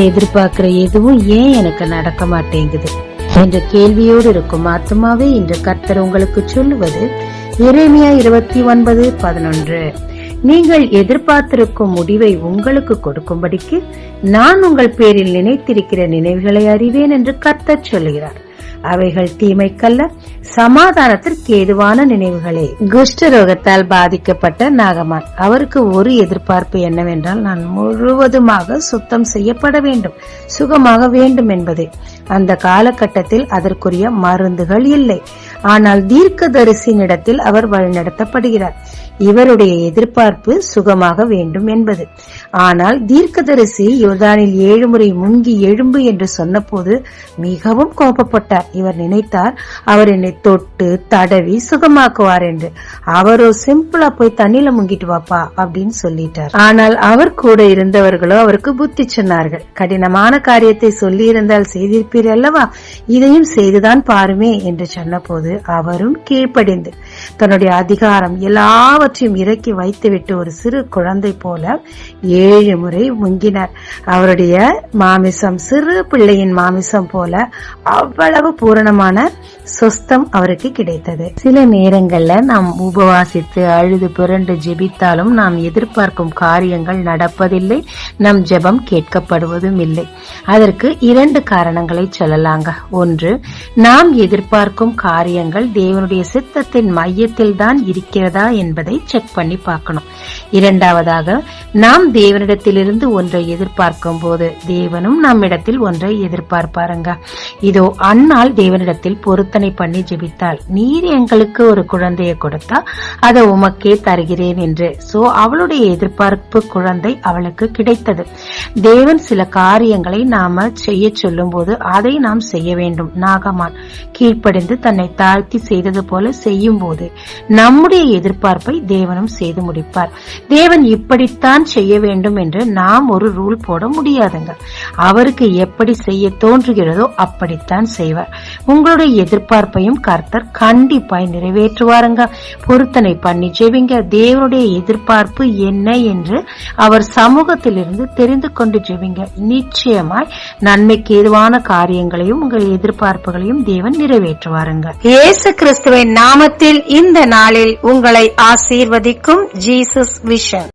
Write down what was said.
நான் எதிர்பார்க்கிற எதுவும் ஏன் எனக்கு நடக்க மாட்டேங்குது என்ற கேள்வியோடு இருக்கும் ஆத்மாவே இன்று கர்த்தர் உங்களுக்கு சொல்லுவது எரேமியா 29:11. நீங்கள் எதிர்பார்த்திருக்கும் முடிவை உங்களுக்கு கொடுக்கும்படிக்கு நான் உங்கள் பேரில் நினைத்திருக்கிற நினைவுகளை அறிவேன் என்று கர்த்தர் சொல்லுகிறார். அவைகள் தீமைக்கல்ல, சமாதானத்திற்கு ஏதுவான நினைவுகளே. குஷ்டரோகத்தால் பாதிக்கப்பட்ட நாகமான், அவருக்கு ஒரு எதிர்பார்ப்பு என்னவென்றால், நான் முழுவதுமாக சுத்தம் செய்யப்பட வேண்டும், சுகமாக வேண்டும் என்பதே. அந்த காலகட்டத்தில் அதற்குரிய மருந்துகள் இல்லை. ஆனால் தீர்க்கதரிசியினிடத்தில் அவர் வழிநடத்தப்படுகிறார். இவருடைய எதிர்பார்ப்பு சுகமாக வேண்டும் என்பது. ஆனால் தீர்க்கதரிசி யோர்தானில் 7 முறை முங்கி எழும்பு என்று சொன்ன போது மிகவும் கோபப்பட்டார். இவர் நினைத்தார் அவர் என்னை தொட்டு தடவி சுகமாக்குவார் என்று. அவரோ சிம்பிளா போய் தண்ணில முங்கிட்டு வாப்பா அப்படின்னு சொல்லிட்டார். ஆனால் அவர் கூட இருந்தவர்களோ அவருக்கு புத்தி சொன்னார்கள். கடினமான காரியத்தை சொல்லி இருந்தால் செய்திருப்பீர் அல்லவா, இதையும் செய்துதான் பாருமே என்று சொன்ன போது அவரும் கீழ்ப்படிந்து தன்னுடைய அதிகாரம் எல்லாவற்றையும் இறக்கி வைத்துவிட்டு ஒரு சிறு குழந்தை போல 7 முறை முங்கினார். அவருடைய மாமிசம் சிறு பிள்ளையின் மாமிசம் போல அவ்வளவு பூரணமான சொஸ்தம் அவருக்கு கிடைத்தது. சில நேரங்கள்ல நாம் உபவாசித்து அழுது புரண்டு ஜெபித்தாலும் நாம் எதிர்பார்க்கும் காரியங்கள் நடப்பதில்லை, நம் ஜெபம் கேட்கப்படுவதும் இல்லை. அதற்கு 2 காரணங்களை சொல்லலாங்க. ஒன்று, நாம் எதிர்பார்க்கும் காரியங்கள் தேவனுடைய சித்தத்தின் மையத்தில் தான் இருக்கிறதா என்பதை செக் பண்ணி பார்க்கணும். இரண்டாவதாக, நாம் தேவனிடத்திலிருந்து ஒன்றை எதிர்பார்க்கும் போது தேவனும் நம்மிடத்தில் ஒன்றை எதிர்பார்ப்பாருங்க. இதோ அன்னாள் தேவனிடத்தில் பொருத்தனை பண்ணி ஜெபித்தாள், நீர் எங்களுக்கு ஒரு குழந்தையை கொடுத்தா அதை உமக்கே தருகிறேன் என்று. சோ அவளுடைய எதிர்பார்ப்பு குழந்தை அவளுக்கு கிடைத்தது. தேவன் சில காரியங்களை நாம செய்ய சொல்லும் போது அதை நாம் செய்ய வேண்டும். நாகமான் கீழ்ப்படிந்து தன்னை தாழ்த்தி செய்தது போல செய்யும் போது நம்முடைய எதிர்பார்ப்பை தேவனும் செய்து முடிப்பார். தேவன் இப்படித்தான் செய்ய வேண்டும் என்று நாம் ஒரு ரூல் போட முடியாதுங்க. அவருக்கு எப்படி செய்ய தோன்றுகிறதோ அப்படித்தான் செய்வார். உங்களுடைய எதிர்பார்ப்பையும் கர்த்தர் கண்டிப்பாய் நிறைவேற்றுவாருங்க. பொருத்தனை பண்ணி ஜெபிங்க. தேவனுடைய எதிர்பார்ப்பு என்ன என்று அவர் சமூகத்திலிருந்து தெரிந்து கொண்டு ஜெபிங்க. நிச்சயமாய் நன்மைக்கு ஏதுவான காரியங்களையும் உங்கள் எதிர்பார்ப்புகளையும் தேவன் நிறைவேற்றுவாருங்க. இயேசு கிறிஸ்துவின் நாமத்தில் இந்த நாளில் உங்களை ஆசீர்வதிக்கும் ஜீசஸ் விஷன்.